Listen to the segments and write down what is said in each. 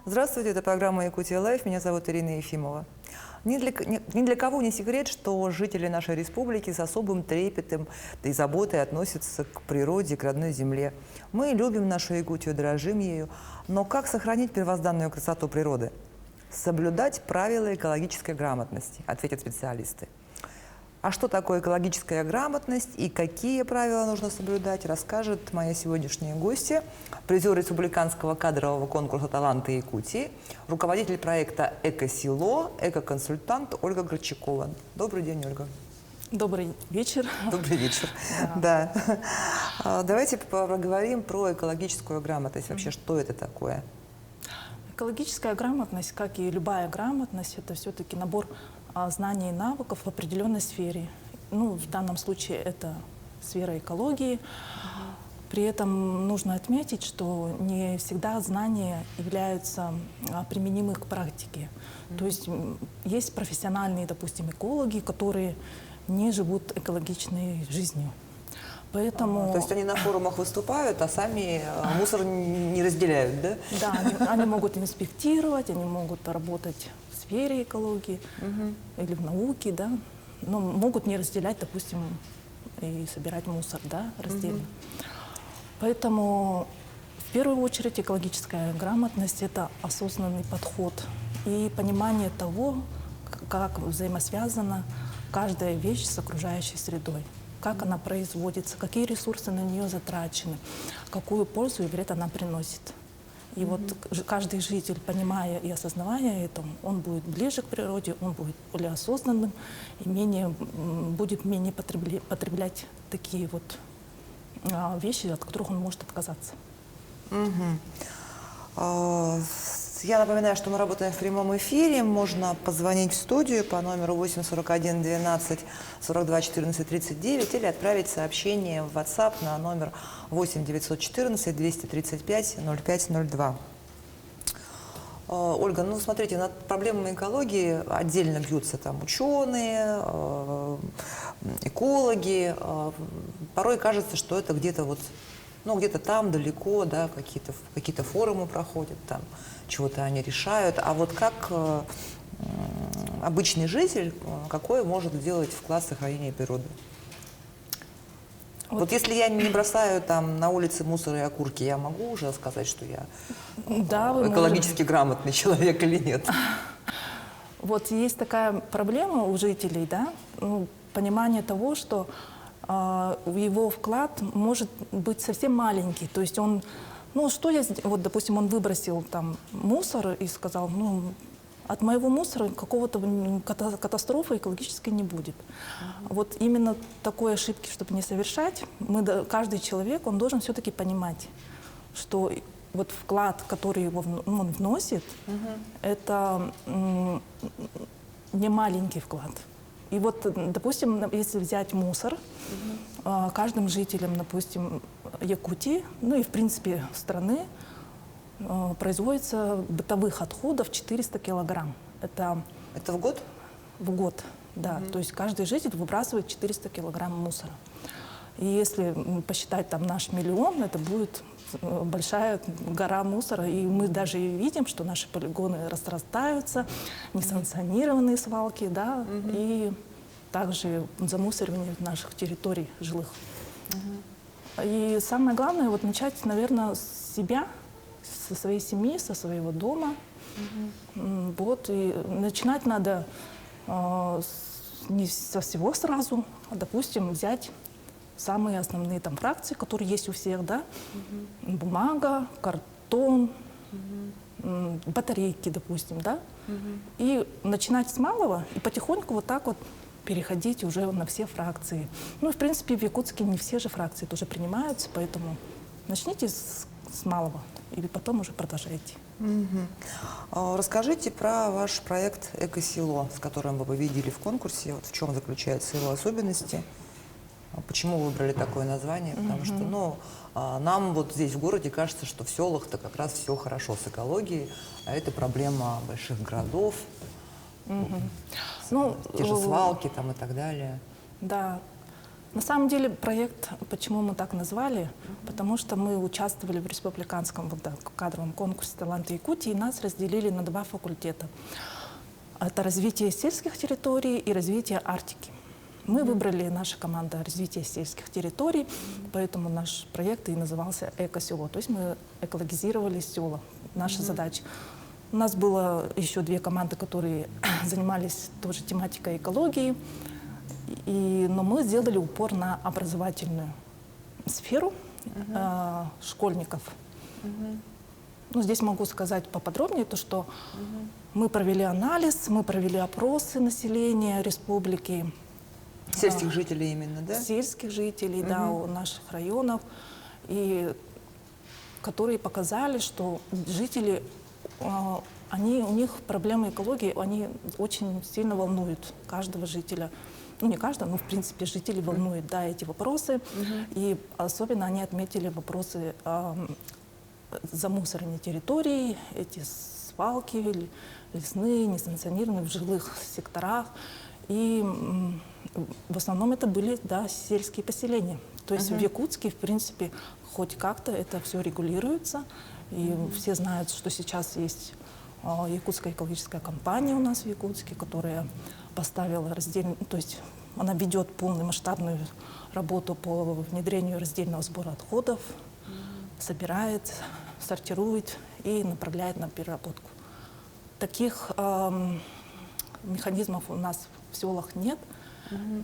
Здравствуйте, это программа «Якутия Лайф». Меня зовут Ирина Ефимова. Ни для кого не секрет, что жители нашей республики с особым трепетом и заботой относятся к природе, к родной земле. Мы любим нашу Якутию, дорожим ею. Но как сохранить первозданную красоту природы? Соблюдать правила экологической грамотности, ответят специалисты. А что такое экологическая грамотность и какие правила нужно соблюдать, расскажет моя сегодняшняя гостья, призер республиканского кадрового конкурса «Таланты Якутии», руководитель проекта «Эко-село», эко-консультант Ольга Горчакова. Добрый день, Ольга. Добрый вечер. Добрый вечер. Да. Давайте поговорим про экологическую грамотность. Вообще, что это такое? Экологическая грамотность, как и любая грамотность, это все-таки набор знаний и навыков в определенной сфере. Ну, в данном случае это сфера экологии. При этом нужно отметить, что не всегда знания являются применимы к практике. То есть есть профессиональные, допустим, экологи, которые не живут экологичной жизнью. Поэтому... То есть они на форумах выступают, а сами мусор не разделяют, да? Да, они могут инспектировать, они могут работать в сфере экологии или в науке, да, но могут не разделять, допустим, и собирать мусор, да, раздельно. Поэтому в первую очередь экологическая грамотность – это осознанный подход и понимание того, как взаимосвязана каждая вещь с окружающей средой. Как она производится, какие ресурсы на нее затрачены, какую пользу и вред она приносит. И вот каждый житель, понимая и осознавая это, он будет ближе к природе, он будет более осознанным и будет менее потреблять такие вот вещи, от которых он может отказаться. Я напоминаю, что мы работаем в прямом эфире. Можно позвонить в студию по номеру 841 12 42 14 39 или отправить сообщение в WhatsApp на номер 8 914 235 0502. Ольга, ну смотрите, над проблемами экологии отдельно бьются там ученые, экологи. Порой кажется, что это где-то вот, ну, где-то там далеко, да, какие-то форумы проходят, там чего-то они решают. А вот как обычный житель, какой может сделать вклад в сохранение природы? Вот если я не бросаю там на улице мусор и окурки, я могу уже сказать, что я экологически грамотный человек или нет? Вот есть такая проблема у жителей, да, понимание того, что его вклад может быть совсем маленький. То есть он, ну что я, вот допустим, он выбросил там мусор и сказал, ну от моего мусора какого-то катастрофы экологической не будет. Вот именно такой ошибки, чтобы не совершать, каждый человек, он должен все-таки понимать, что вот вклад, который он вносит, это не маленький вклад. И вот, допустим, если взять мусор, каждым жителям, допустим, Якутии, ну и в принципе страны, производится бытовых отходов 400 килограмм. Это в год? В год, да. То есть каждый житель выбрасывает 400 килограмм мусора. И если посчитать там наш миллион, это будет большая гора мусора. И мы даже видим, что наши полигоны разрастаются, несанкционированные свалки, да, и также замусоривание наших территорий жилых. И самое главное, вот начать, наверное, с себя, со своей семьи, со своего дома. Вот, и начинать надо не со всего сразу, а, допустим, взять самые основные там фракции, которые есть у всех, да, бумага, картон, батарейки, допустим, да, и начинать с малого и потихоньку вот так вот переходить уже на все фракции. Ну, в принципе, в Якутске не все же фракции тоже принимаются, поэтому начните с малого или потом уже продолжайте. Расскажите про ваш проект «Эко-село», с которым вы победили в конкурсе. Вот в чем заключаются его особенности? Почему вы выбрали такое название? Потому что, ну, нам вот здесь в городе кажется, что в селах-то как раз все хорошо с экологией, а это проблема больших городов, те же свалки там и так далее. Да. На самом деле проект, почему мы так назвали, потому что мы участвовали в республиканском кадровом конкурсе «Таланты Якутии», и нас разделили на 2 факультета. Это развитие сельских территорий и развитие Арктики. Мы выбрали, наша команда, развитие сельских территорий, поэтому наш проект и назывался «Эко-село». То есть мы экологизировали села. Наша задача. У нас было еще 2 команды, которые занимались тоже тематикой экологии, но мы сделали упор на образовательную сферу школьников. Ну, здесь могу сказать поподробнее, то, что мы провели анализ, мы провели опросы населения республики. Сельских жителей именно, да? Сельских жителей, да, у наших районов, и которые показали, что жители, у них проблемы экологии, они очень сильно волнуют каждого жителя. Ну, не каждого, но, в принципе, жителей волнуют, да, эти вопросы. И особенно они отметили вопросы замусорения территорий, эти свалки лесные, несанкционированные в жилых секторах. И в основном это были, да, сельские поселения. То есть в Якутске, в принципе, хоть как-то это все регулируется. И все знают, что сейчас есть якутская экологическая компания у нас в Якутске, которая поставила раздельно, то есть она ведет полномасштабную работу по внедрению раздельного сбора отходов, собирает, сортирует и направляет на переработку. Таких механизмов у нас в селах нет.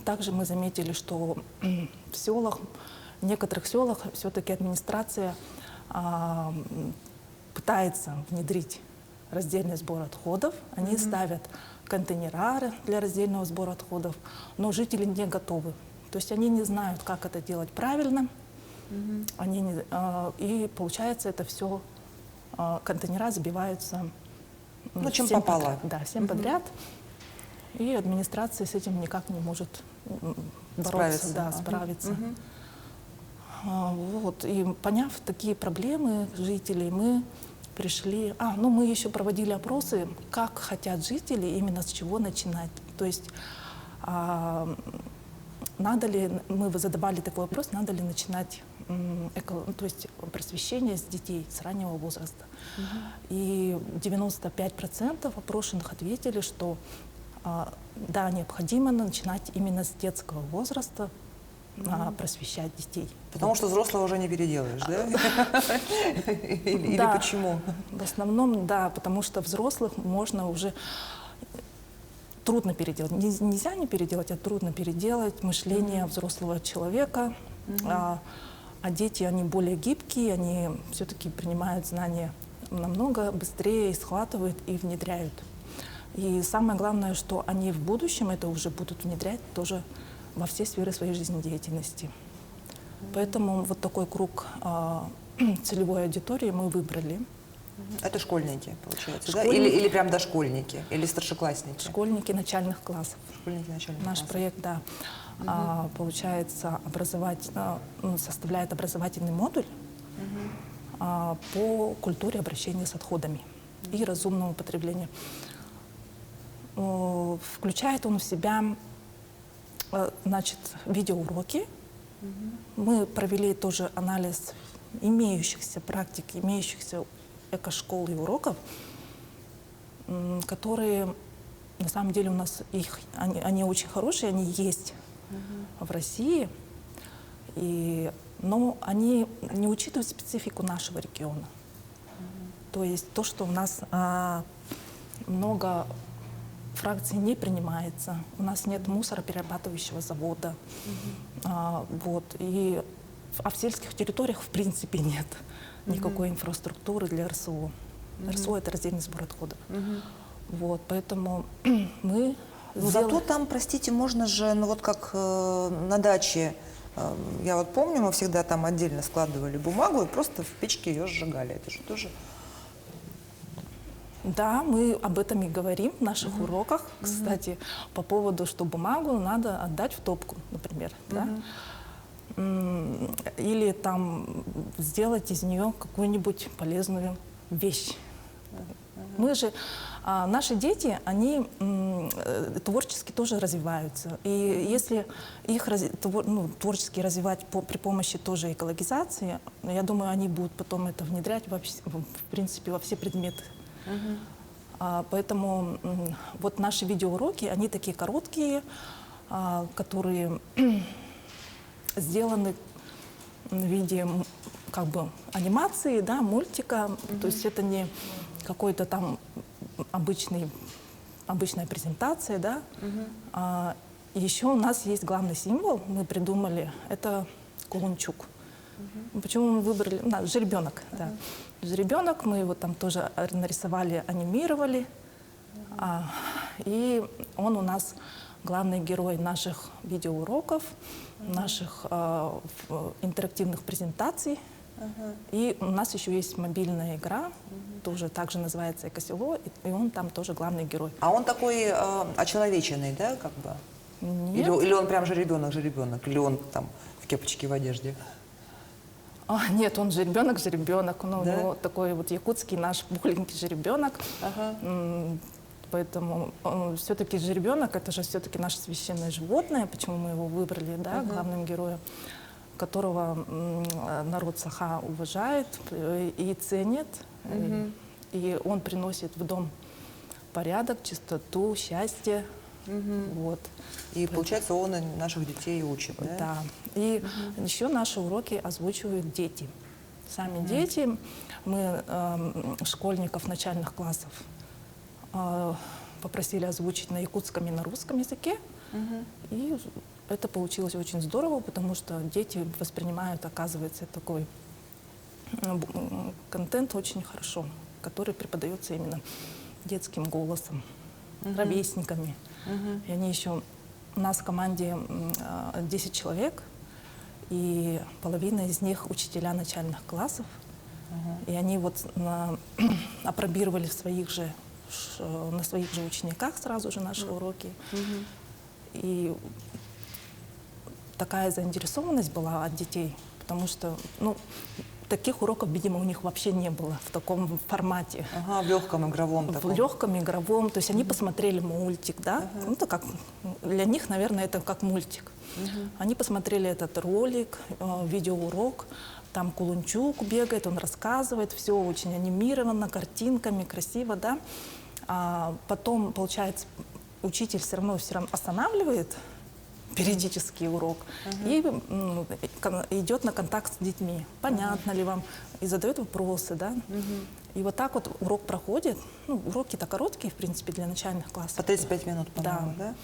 Также мы заметили, что в селах, в некоторых селах все-таки администрация пытается внедрить раздельный сбор отходов. Они ставят контейнеры для раздельного сбора отходов, но жители не готовы. То есть они не знают, как это делать правильно. И получается, это все, контейнера забиваются чем попало. подряд. Да, всем подряд. И администрация с этим никак не может бороться, справиться. Вот. И поняв такие проблемы жителей, мы пришли... мы еще проводили опросы, как хотят жители, именно с чего начинать. То есть надо ли, мы задавали такой вопрос, надо ли начинать то есть просвещение с детей с раннего возраста. И 95% опрошенных ответили, что да, необходимо начинать именно с детского возраста просвещать детей. Потому что взрослого уже не переделаешь, да? Или Да, почему? В основном, да, потому что взрослых можно уже трудно переделать. Нельзя не переделать, а трудно переделать мышление взрослого человека. А дети, они более гибкие, они все-таки принимают знания намного быстрее, и схватывают и внедряют. И самое главное, что они в будущем это уже будут внедрять тоже во все сферы своей жизнедеятельности. Поэтому вот такой круг целевой аудитории мы выбрали. Это школьники, получается, Школьники. Да? Или прям дошкольники, или старшеклассники? Школьники начальных классов. Школьники начальных Наш классов. проект, да, получается, составляет образовательный модуль по культуре обращения с отходами и разумному потреблению. Включает он в себя, значит, видеоуроки. Мы провели тоже анализ имеющихся практик, имеющихся экошкол и уроков, которые, на самом деле, у нас они очень хорошие, они есть в России, но они не учитывают специфику нашего региона. То есть то, что у нас много фракций не принимается, у нас нет мусороперерабатывающего завода, а в сельских территориях в принципе нет никакой инфраструктуры для РСО. РСО — это раздельный сбор отходов. Вот, поэтому мы Зато там, простите, можно же, ну вот как на даче, я вот помню, мы всегда там отдельно складывали бумагу и просто в печке ее сжигали. Это же тоже... Да, мы об этом и говорим в наших уроках. Кстати, по поводу, что бумагу надо отдать в топку, например. Да? Или там сделать из нее какую-нибудь полезную вещь. Мы же, наши дети, они творчески тоже развиваются. И если их творчески развивать при помощи тоже экологизации, я думаю, они будут потом это внедрять в принципе во все предметы. Поэтому вот наши видеоуроки, они такие короткие, которые сделаны в виде как бы анимации, да, мультика. То есть это не какой-то там обычная презентация, да. Еще у нас есть главный символ, мы придумали, это кулунчук. Почему мы выбрали? Жеребенок, да. Жеребенок, мы его там тоже нарисовали, анимировали. И он у нас главный герой наших видеоуроков, наших интерактивных презентаций. И у нас еще есть мобильная игра, тоже также называется «Экосело», и он там тоже главный герой. А он такой очеловеченный, да, как бы? Нет. Или он прям жеребенок, или он там в кепочке, в одежде? Нет, он жеребенок. Ну, Да? вот такой вот якутский наш пухленький жеребенок. Поэтому все-таки жеребенок — это же все-таки наше священное животное, почему мы его выбрали, да, главным героем, которого народ Саха уважает и ценит. И он приносит в дом порядок, чистоту, счастье. Вот. И получается, он наших детей учит, да? Да. И еще наши уроки озвучивают дети. Сами дети. Мы школьников начальных классов попросили озвучить на якутском и на русском языке. И это получилось очень здорово, потому что дети воспринимают, оказывается, такой контент очень хорошо, который преподается именно детским голосом, ровесниками. И они еще... У нас в команде 10 человек, и половина из них учителя начальных классов. И они вот апробировали на своих же учениках сразу же наши уроки. И такая заинтересованность была от детей, потому что, ну, таких уроков, видимо, у них вообще не было в таком формате. В легком игровом таком. В легком игровом. То есть они посмотрели мультик, да? Ну, это как, для них, наверное, это как мультик. Они посмотрели этот ролик, видеоурок. Там Кулунчук бегает, он рассказывает, все очень анимировано, картинками, красиво, да? А потом, получается, учитель все равно останавливает периодический урок и идет на контакт с детьми. Понятно ли вам? И задает вопросы, да? И вот так вот урок проходит. Ну, уроки-то короткие, в принципе, для начальных классов. По 35 минут, по-моему, да?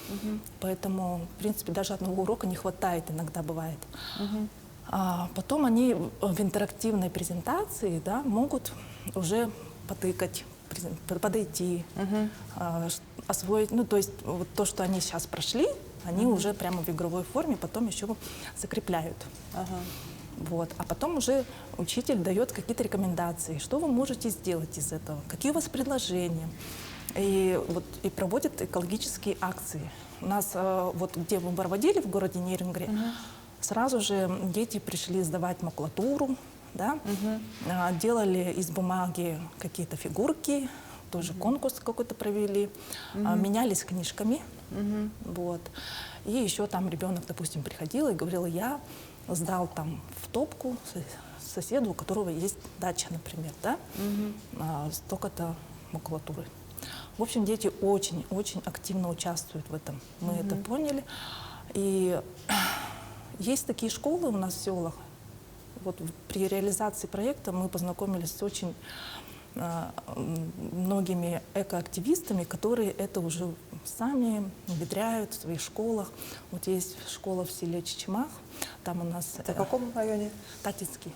Поэтому, в принципе, даже одного урока не хватает, иногда бывает. А потом они в интерактивной презентации, да, могут уже потыкать, подойти, освоить. Ну, то есть вот то, что они сейчас прошли, они уже прямо в игровой форме потом еще закрепляют. Вот. А потом уже учитель дает какие-то рекомендации, что вы можете сделать из этого, какие у вас предложения. И проводят экологические акции. У нас, вот где мы проводили в городе Нерюнгри, сразу же дети пришли сдавать макулатуру, да? Делали из бумаги какие-то фигурки, тоже конкурс какой-то провели, менялись книжками. Вот. И еще там ребенок, допустим, приходил и говорил: я сдал там в топку соседу, у которого есть дача, например, да? Столько-то макулатуры. В общем, дети очень-очень активно участвуют в этом. Мы это поняли. И есть такие школы у нас в селах. Вот при реализации проекта мы познакомились с очень многими экоактивистами, которые это уже сами внедряют в своих школах. Вот есть школа в селе Чичимах, там у нас... Это в каком районе? Татицкий.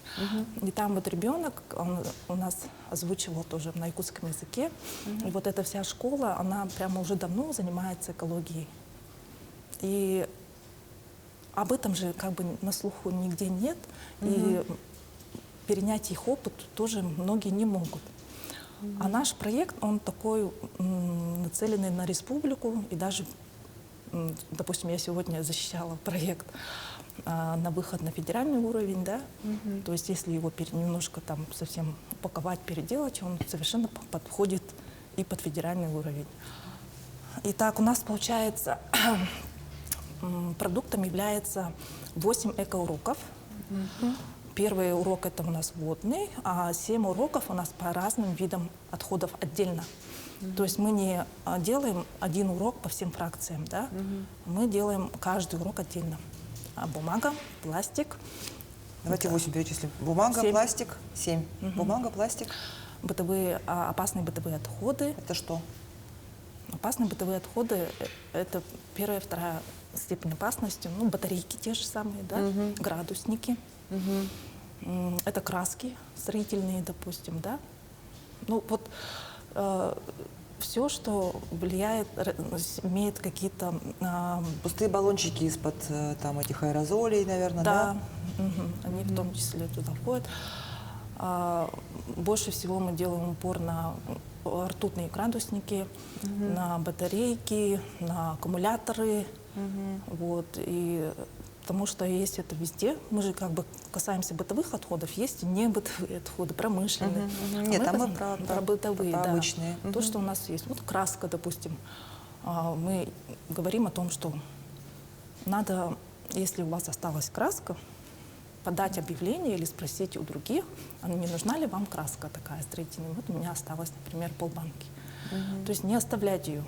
И там вот ребенок, он у нас озвучивал тоже на якутском языке. И вот эта вся школа, она прямо уже давно занимается экологией. И об этом же как бы на слуху нигде нет. И перенять их опыт тоже многие не могут. А наш проект, он такой нацеленный на республику. И даже, допустим, я сегодня защищала проект на выход на федеральный уровень, да. То есть если его немножко там совсем упаковать, переделать, он совершенно подходит и под федеральный уровень. Итак, у нас получается продуктом является 8 экоуроков. Первый урок это у нас водный, а 7 уроков у нас по разным видам отходов отдельно. То есть мы не делаем один урок по всем фракциям, да? Мы делаем каждый урок отдельно. Бумага, пластик. Давайте 8 перечислим. Бумага, 7. пластик, 7. Бумага, пластик. Опасные бытовые отходы. Это что? Опасные бытовые отходы – это первая, вторая степень опасности. Ну, батарейки те же самые, да? Градусники. Это краски строительные, допустим, да? Ну, вот все, что влияет, имеет какие-то… Пустые баллончики из-под там этих аэрозолей, наверное, да? Да, они в том числе туда входят. Больше всего мы делаем упор на ртутные градусники, на батарейки, на аккумуляторы. Вот, и потому что есть это везде. Мы же как бы касаемся бытовых отходов, есть и не бытовые отходы, промышленные. Нет, мы про бытовые, про да. обычные. То, что у нас есть. Вот краска, допустим. Мы говорим о том, что надо, если у вас осталась краска, подать объявление или спросить у других, а не нужна ли вам краска такая строительная. Вот у меня осталось, например, полбанки. То есть не оставлять ее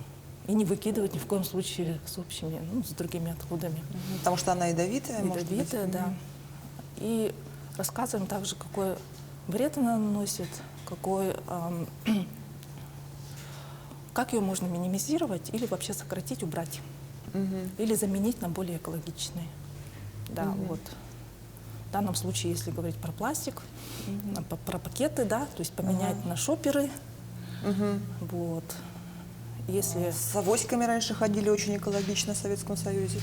и не выкидывать ни в коем случае с общими, ну, с другими отходами. Потому что она ядовитая, может быть. Ядовитая, да. И рассказываем также, какой вред она наносит, как ее можно минимизировать или вообще сократить, убрать. Или заменить на более экологичные. Да, вот. В данном случае, если говорить про пластик, про пакеты, да, то есть поменять на шоперы. Вот. Если… С авоськами раньше ходили очень экологично в Советском Союзе.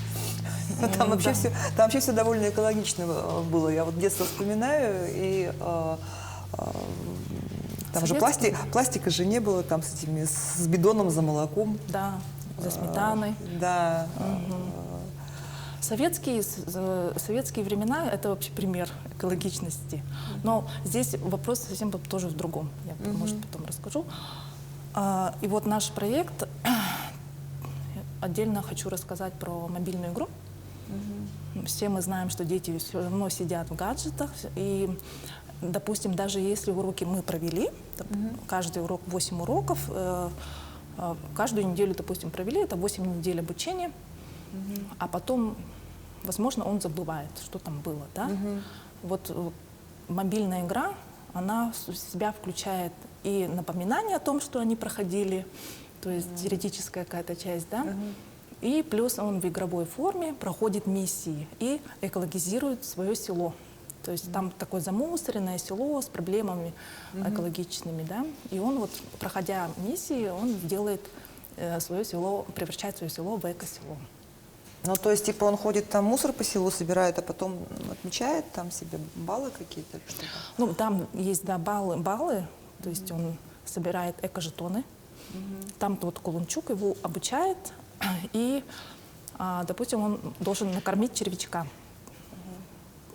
Там вообще все довольно экологично было. Я вот детство вспоминаю, и там же пластика же не было, там с бидоном за молоком. Да, за сметаной. Да. Советские времена – это вообще пример экологичности. Но здесь вопрос совсем тоже в другом. Я, может, потом расскажу. И вот наш проект, отдельно хочу рассказать про мобильную игру. Все мы знаем, что дети все равно сидят в гаджетах. И, допустим, даже если уроки мы провели, каждый урок 8 уроков, каждую неделю, допустим, провели, это 8 недель обучения, а потом, возможно, он забывает, что там было. Да? Вот мобильная игра, она в себя включает и напоминание о том, что они проходили, то есть теоретическая какая-то часть, да, и плюс он в игровой форме проходит миссии и экологизирует свое село. То есть там такое замусоренное село с проблемами экологичными, да, и он вот, проходя миссии, он делает свое село, превращает свое село в экосело. Ну, то есть, типа, он ходит там, мусор по селу собирает, а потом отмечает там себе баллы какие-то или что-то? Ну, там есть, да, баллы, то есть он собирает эко-жетоны. Там тот Кулунчук его обучает, и, допустим, он должен накормить червячка,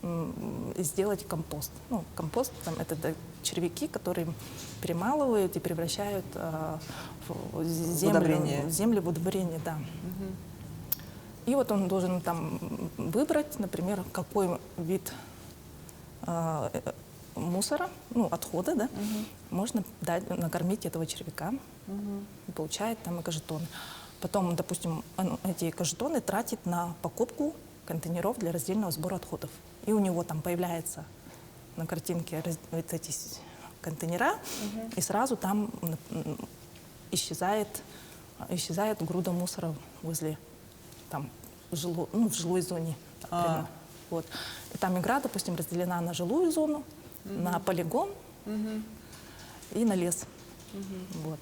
и сделать компост. Ну, компост, там, это червяки, которые перемалывают и превращают в землю в удобрение, да. И вот он должен там выбрать, например, какой вид мусора, ну, отхода, да, можно дать, накормить этого червяка, и получает там эко-жетоны. Потом, допустим, он эти эко-жетоны тратит на покупку контейнеров для раздельного сбора отходов. И у него там появляется на картинке вот эти контейнера, и сразу там исчезает груда мусора возле там, в жилой зоне. Вот. И там игра, допустим, разделена на жилую зону, на полигон и на лес. Вот.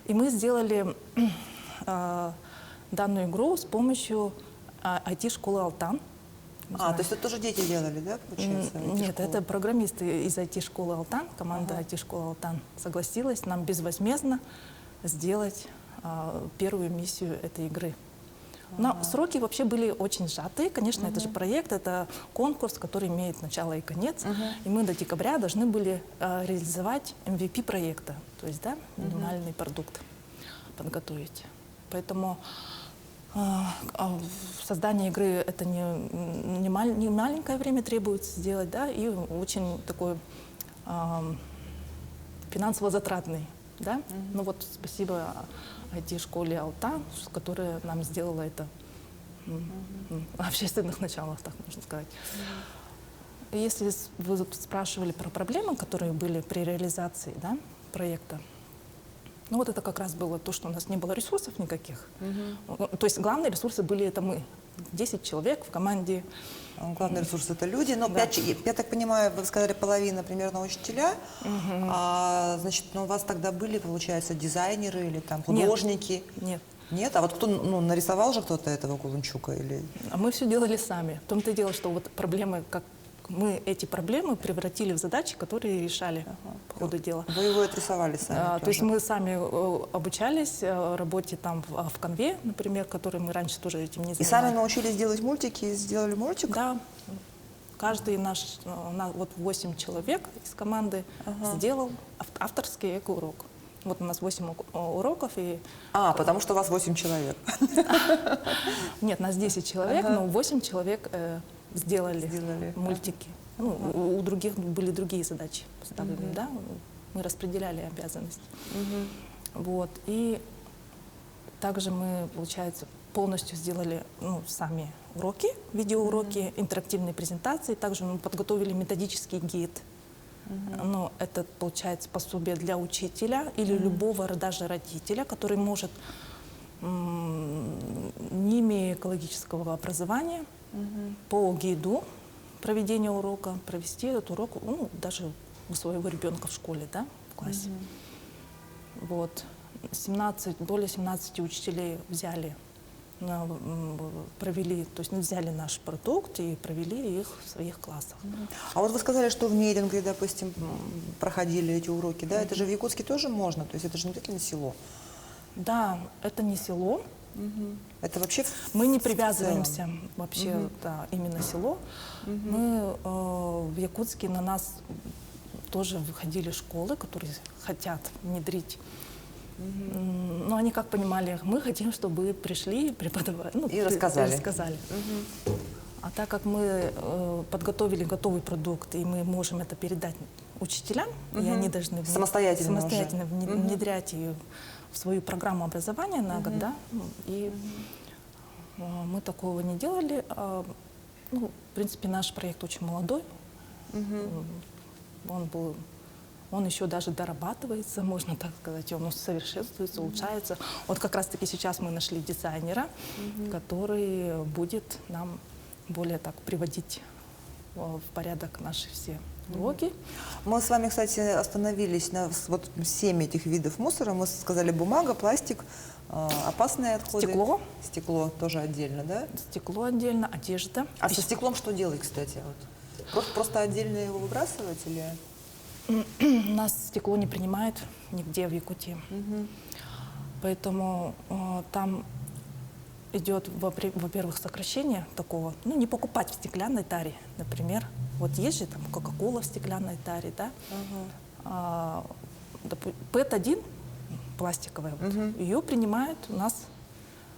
И мы сделали данную игру с помощью IT-школы «Алтан». То есть это тоже дети делали, да, получается? Нет, это программисты из IT-школы «Алтан», команда IT-школы «Алтан» согласилась нам безвозмездно сделать первую миссию этой игры. Но сроки вообще были очень сжатые. Конечно, это же проект, это конкурс, который имеет начало и конец. И мы до декабря должны были реализовать MVP проекта, то есть, да, минимальный продукт подготовить. Поэтому создание игры это не маленькое время требуется сделать, да, и очень такой финансово затратный. Да? Ну вот спасибо IT-школе Алта, которая нам сделала это в общественных началах, так можно сказать. Если вы спрашивали про проблемы, которые были при реализации, да, проекта, ну вот это как раз было то, что у нас не было ресурсов никаких. То есть главные ресурсы были это мы. 10 человек в команде. Главный ресурс — это люди. Но Да. я так понимаю, вы сказали, половина примерно учителя. Значит, ну, у вас тогда были, получается, дизайнеры или там художники? Нет. Нет? А вот кто, ну, нарисовал же кто-то этого Кулунчука? Или... А мы все делали сами. В том-то и дело, что вот проблемы, как мы эти проблемы превратили в задачи, которые решали по ходу дела. Вы его отрисовали сами? То есть мы сами обучались работе там в Canva, например, который мы раньше тоже этим не занимались. И сами научились делать мультики, сделали мультик? Да. Каждый вот 8 человек из команды сделал авторский эко-урок. Вот у нас 8 уроков. Потому что у вас 8 человек. Нет, нас 10 человек, но 8 человек сделали мультики. Ну, у других были другие задачи поставлены, да? Мы распределяли обязанности. Вот. И также мы, получается, полностью сделали сами уроки, видеоуроки, интерактивные презентации. Также мы подготовили методический гид. Но это, получается, пособие для учителя или любого даже родителя, который может, не имея экологического образования, по гиду проведения урока, провести этот урок, даже у своего ребенка в школе, да, в классе. Вот. Более 17 учителей провели, то есть взяли наш продукт и провели их в своих классах. А вот вы сказали, что в Неринге, допустим, проходили эти уроки, да? Это же в Якутске тоже можно, то есть это же не только село. Да, это не село. Это вообще мы не привязываемся вообще, да, именно село. Мы в Якутске на нас тоже выходили школы, которые хотят внедрить. Но они как понимали, мы хотим, чтобы вы пришли преподавали, и рассказали. А так как мы подготовили готовый продукт, и мы можем это передать учителям, и они должны самостоятельно внедрять ее в свою программу образования на год, да, и мы такого не делали. В принципе, наш проект очень молодой, он еще даже дорабатывается, можно так сказать, он совершенствуется, улучшается. Вот как раз-таки сейчас мы нашли дизайнера, который будет нам более так приводить в порядок наши все уроки. Мы с вами, кстати, остановились на вот 7 этих видов мусора. Мы сказали бумага, пластик, опасные отходы. Стекло. Стекло тоже отдельно, да? Стекло отдельно, одежда. А со стеклом что делать, кстати? Вот? Просто отдельно его выбрасывать или... У нас стекло не принимают нигде в Якутии. Поэтому там идет, во-первых, сокращение такого, не покупать в стеклянной таре, например. Вот есть же там Кока-кола в стеклянной таре, да? ПЭТ-1, пластиковая, ее принимают у нас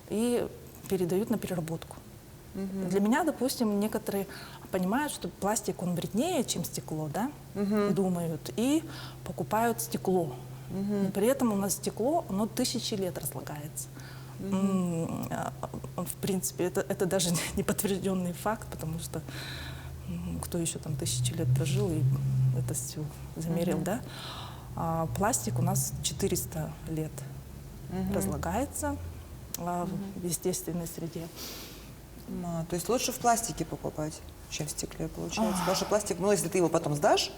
и передают на переработку. Для меня, допустим, некоторые понимают, что пластик, он вреднее, чем стекло, да, думают, и покупают стекло. Но при этом у нас стекло, оно 1000 лет разлагается. В принципе, это даже не подтвержденный факт, потому что кто еще там 1000 лет прожил и это все замерил, да. А пластик у нас 400 лет разлагается в естественной среде. То есть лучше в пластике покупать, чем в стекле, получается. Потому что пластик, если ты его потом сдашь,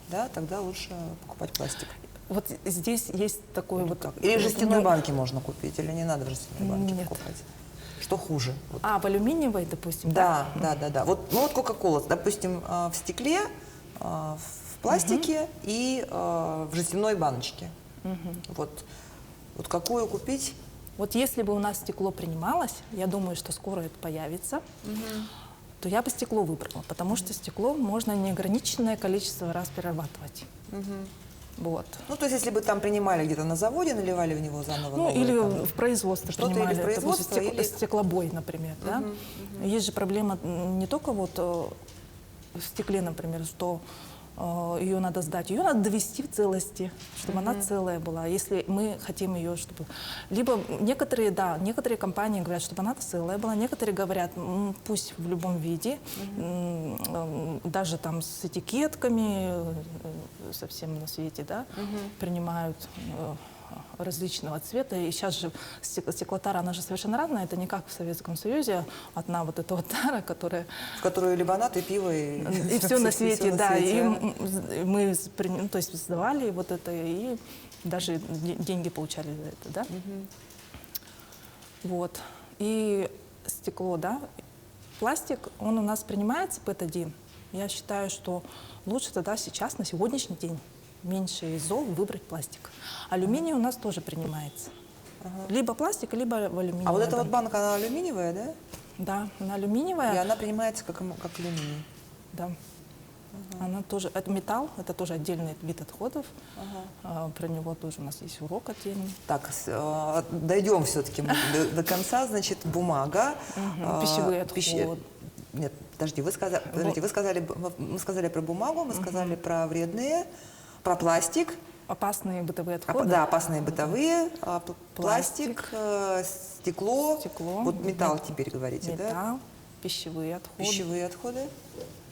да, тогда лучше покупать пластик. Вот здесь есть такой Или в жестяной банке можно купить, или не надо в жестяной банке покупать? Что хуже? В алюминиевой, допустим? Да. Вот Кока-кола, допустим, в стекле, в пластике и в жестяной баночке. Вот какую купить? Вот если бы у нас стекло принималось, я думаю, что скоро это появится, то я бы стекло выбрала, потому что стекло можно неограниченное количество раз перерабатывать. Вот. Ну, то есть, если бы там принимали где-то на заводе, наливали в него заново Ну, новое, или там, в производстве что-то, или принимали, в производство, допустим, или... стеклобой, например. Да? Есть же проблема не только вот в стекле, например, что ее надо сдать, ее надо довести в целости, чтобы она целая была. Если мы хотим ее, чтобы... Либо некоторые, да, некоторые компании говорят, чтобы она целая была, некоторые говорят, пусть в любом виде, даже там с этикетками, совсем на свете, да, принимают различного цвета. И сейчас же стеклотара, она же совершенно разная. Это не как в Советском Союзе, одна вот эта вот тара, которая... В которую лимонад и пиво, И все на свете, да. И а? мы, ну, то есть, сдавали вот это, и даже деньги получали за это, да. Вот. И стекло, да. Пластик, он у нас принимается, ПЭТ-1. Я считаю, что лучше тогда сейчас, на сегодняшний день, меньше из зол выбрать пластик. Алюминий у нас тоже принимается. Либо пластик, либо в алюминиевой А вот эта вот банке. банка, она алюминиевая, да? Да, она алюминиевая. И она принимается как алюминий. Да. Она тоже, это металл, это тоже отдельный вид отходов. Про него тоже у нас есть урок отдельный. Так, дойдем все-таки до конца. Значит, бумага. Пищевые отходы. Нет, подожди, мы сказали про бумагу, мы сказали про вредные, про пластик. Опасные бытовые отходы. Да, опасные бытовые, пластик, стекло, вот металл теперь говорите, да? Металл, пищевые отходы. Пищевые отходы.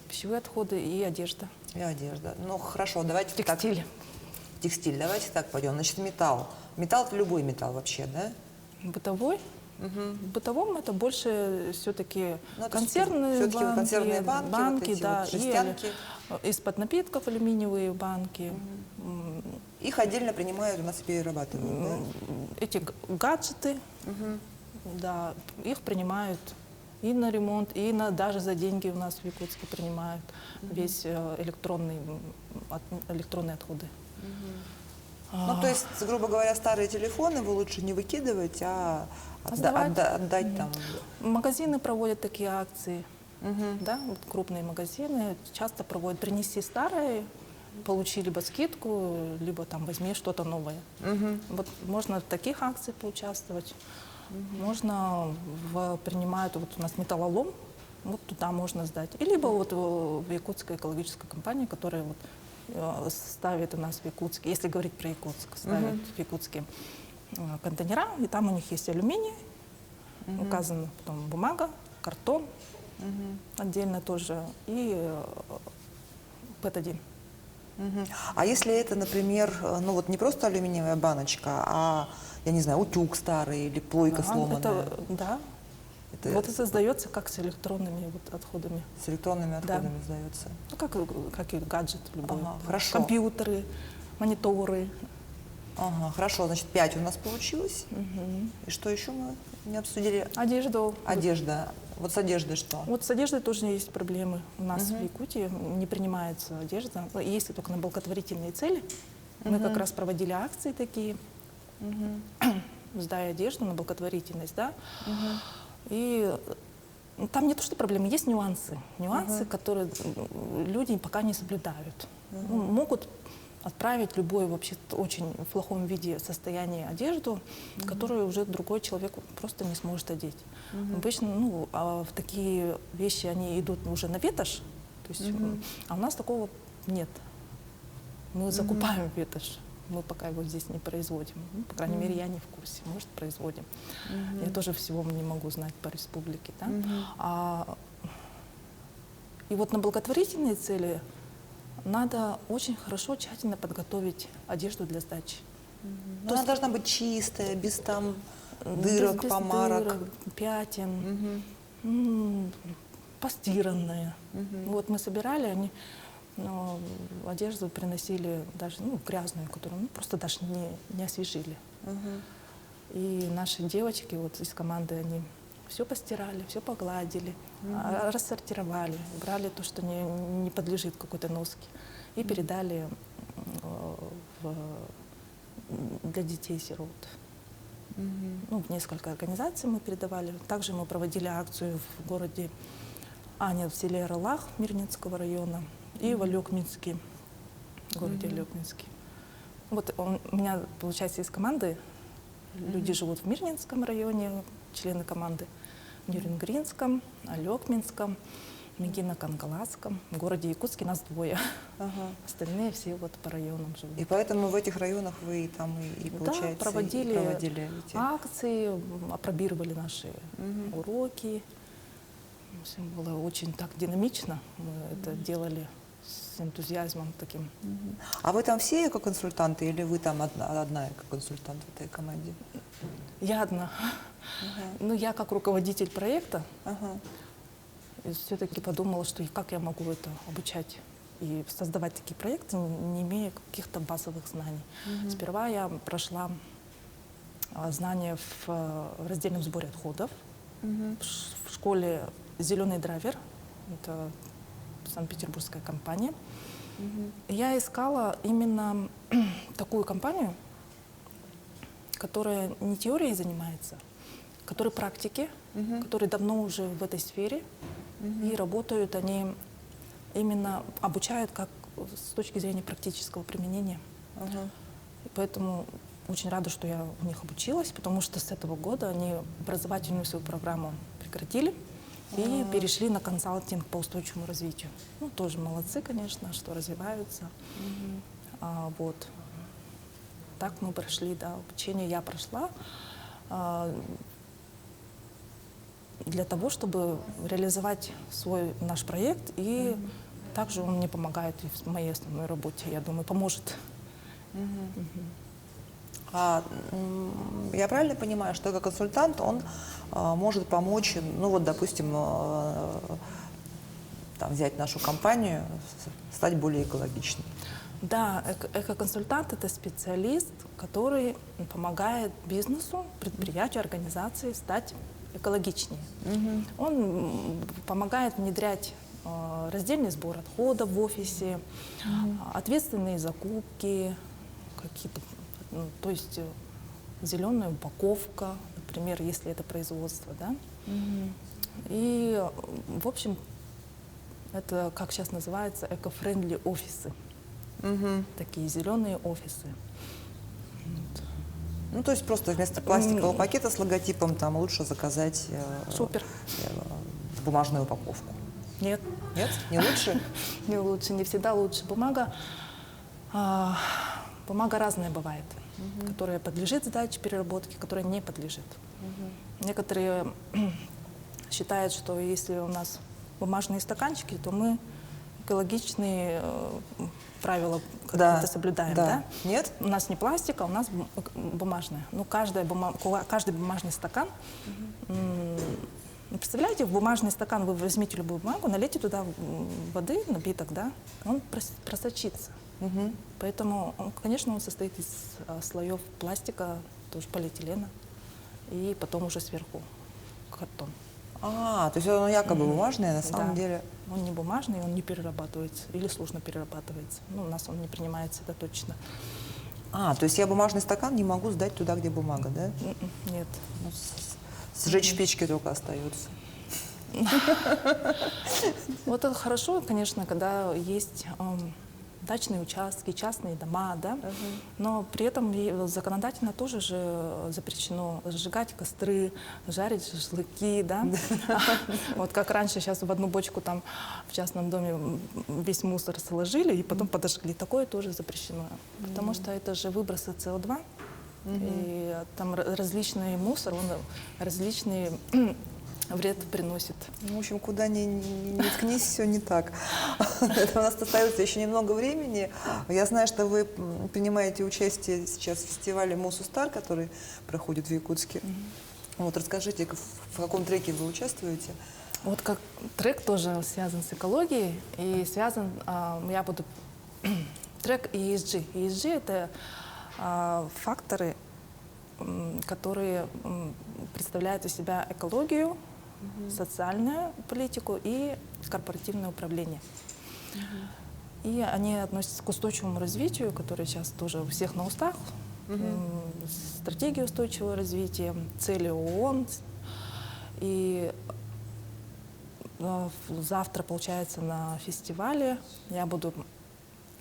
Пищевые отходы и одежда. И одежда. Ну, хорошо, давайте Текстиль. так. Текстиль, давайте так пойдем. Значит, металл. Металл – это любой металл вообще, да? Бытовой? В бытовом это больше все-таки консервные все-таки банки, консервные банки, вот эти да, вот жестянки. и из-под напитков алюминиевые банки. Их отдельно принимают, у нас и перерабатывают, да? Эти гаджеты, да, их принимают и на ремонт, и даже за деньги у нас в Якутске принимают весь электронные отходы. Ну, то есть, грубо говоря, старые телефоны вы лучше не выкидывать, а отдать там. Магазины проводят такие акции, да, вот крупные магазины часто проводят «принеси старое», получи либо скидку, либо там возьми что-то новое. Вот можно в таких акциях поучаствовать. Можно принимают, вот у нас металлолом, вот туда можно сдать. И либо вот в Якутской экологической компании, которая вот ставит у нас в Якутске, если говорить про Якутск, ставит в Якутске контейнера, и там у них есть алюминий, указано потом бумага, картон отдельно тоже, и ПЭТ-1. А если это, например, ну вот не просто алюминиевая баночка, а, я не знаю, утюг старый или плойка сломанная? Вот это сдается как с электронными отходами. С электронными отходами сдается? Ну, как и гаджет любой. Хорошо. Компьютеры, мониторы. Хорошо, значит, 5 у нас получилось. И что еще мы не обсудили? Одежду. Одежда. Вот с одеждой что? Вот с одеждой тоже есть проблемы. У нас в Якутии не принимается одежда, если только на благотворительные цели. Мы как раз проводили акции такие, сдай одежду на благотворительность, да. И там не то, что проблемы, есть нюансы. Нюансы, которые люди пока не соблюдают. Могут отправить любой вообще очень в плохом виде состоянии одежду, которую уже другой человек просто не сможет одеть. Обычно в такие вещи они идут уже на ветошь, то есть, а у нас такого нет. Мы закупаем ветошь. Мы пока его здесь не производим. Ну, по крайней мере, я не в курсе. Может, производим. Я тоже всего не могу знать по республике. Да? И вот на благотворительные цели надо очень хорошо, тщательно подготовить одежду для сдачи. Она должна быть чистая, без там дырок, без помарок. дырок, пятен, постиранная. Вот мы собирали, они одежду приносили даже грязную, которую просто даже не освежили. И наши девочки вот из команды, они все постирали, все погладили, рассортировали, брали то, что не подлежит какой-то носке, и передали для детей-сирот. Ну, в несколько организаций мы передавали. Также мы проводили акцию в городе в селе Ралах Мирнинского района и в Алекминске, в городе Алекминске. Вот у меня, получается, из команды люди живут в Мирнинском районе, члены команды в Нюрнбергском, Алекминском, Мегино-Кангаласском. В городе Якутске нас двое. Остальные все вот по районам живут. И поэтому в этих районах вы там и получается, Да, проводили эти... акции, апробировали наши уроки. Все было очень так динамично. Мы это делали с энтузиазмом таким. А вы там все эко-консультанты или вы там одна эко-консультант в этой команде? Я одна. Ну, я как руководитель проекта все-таки подумала, что как я могу это обучать и создавать такие проекты, не имея каких-то базовых знаний. Сперва я прошла знания в раздельном сборе отходов в школе «Зеленый драйвер». Это санкт-петербургская компания. Я искала именно такую компанию, которая не теорией занимается, которая практики, которые давно уже в этой сфере, и работают они именно, обучают как с точки зрения практического применения. И поэтому очень рада, что я у них обучилась, потому что с этого года они образовательную свою программу прекратили и перешли на консалтинг по устойчивому развитию. Ну, тоже молодцы, конечно, что развиваются. Вот. Так мы прошли, да, обучение я прошла для того, чтобы реализовать наш проект, и также он мне помогает и в моей основной работе, я думаю, поможет. Я правильно понимаю, что эко-консультант, он может помочь, ну вот, допустим, там, взять нашу компанию, стать более экологичной? Да, эко-консультант — это специалист, который помогает бизнесу, предприятию, организации стать экологичнее. Он помогает внедрять раздельный сбор отходов в офисе, ответственные закупки, какие-то, то есть зеленая упаковка, например, если это производство, да. И, в общем, это, как сейчас называется, эко-френдли офисы. Такие зеленые офисы. Ну, то есть просто вместо пластикового пакета с логотипом там лучше заказать Супер. Бумажную упаковку. Нет. Нет? Не лучше? Не лучше, не всегда лучше. Бумага разная бывает, которая подлежит сдаче, переработке, которая не подлежит. Некоторые считают, что если у нас бумажные стаканчики, то мы экологичные правила какие-то соблюдаем. Да. Нет? У нас не пластик, а у нас бумажная. Ну, каждый бумажный стакан. Представляете, в бумажный стакан вы возьмите любую бумагу, налейте туда воды, напиток, да, он просочится. Поэтому, конечно, он состоит из слоев пластика, тоже полиэтилена, и потом уже сверху картон. То есть он якобы бумажный, а на самом деле... Он не бумажный, он не перерабатывается или сложно перерабатывается. Ну, у нас он не принимается, это точно. То есть я бумажный стакан не могу сдать туда, где бумага, да? Нет. Ну, сжечь в печке только остается. Вот это хорошо, конечно, когда есть дачные участки, частные дома, да, но при этом законодательно тоже же запрещено сжигать костры, жарить шашлыки, да. Вот как раньше, сейчас в одну бочку там в частном доме весь мусор сложили и потом подожгли. Такое тоже запрещено, потому что это же выбросы СО2, и там различный мусор, он различный вред приносит. В общем, куда ни ткнись, все не так. У нас остается еще немного времени. Я знаю, что вы принимаете участие сейчас в фестивале Мусустар, который проходит в Якутске. Вот расскажите, в каком треке вы участвуете? Вот как трек тоже связан с экологией, и связан, я буду, трек ESG. ESG — это факторы, которые представляют из себя экологию, социальную политику и корпоративное управление. И они относятся к устойчивому развитию, которое сейчас тоже у всех на устах, стратегии устойчивого развития, цели ООН. И завтра, получается, на фестивале я буду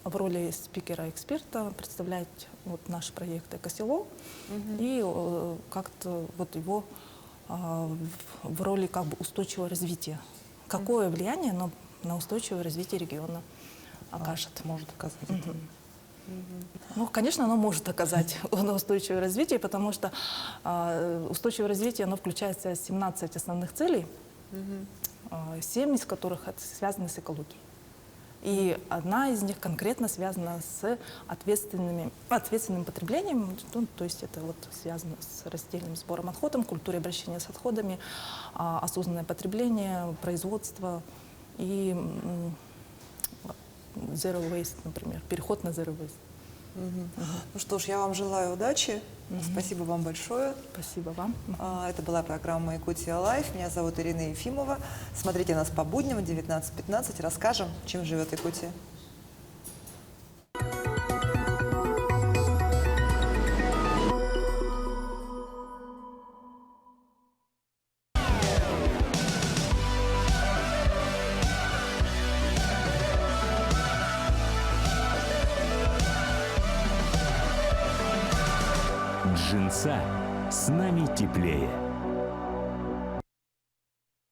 в роли спикера-эксперта представлять вот наш проект «Экосело» и как-то вот его в роли как бы устойчивого развития. Какое влияние оно на устойчивое развитие региона окажет? Может оказать это. Ну, конечно, оно может оказать на устойчивое развитие, потому что устойчивое развитие, оно включает в себя 17 основных целей, 7 из которых связаны с экологией. И одна из них конкретно связана с ответственным потреблением, ну, то есть это вот связано с раздельным сбором отходов, культурой обращения с отходами, осознанное потребление, производство и zero waste, например, переход на zero waste. Ну что ж, я вам желаю удачи. Спасибо вам большое. Спасибо вам. Это была программа «Якутия Лайф». Меня зовут Ирина Ефимова. Смотрите нас по будням в 19:15. Расскажем, чем живет Якутия. Джинса с нами теплее.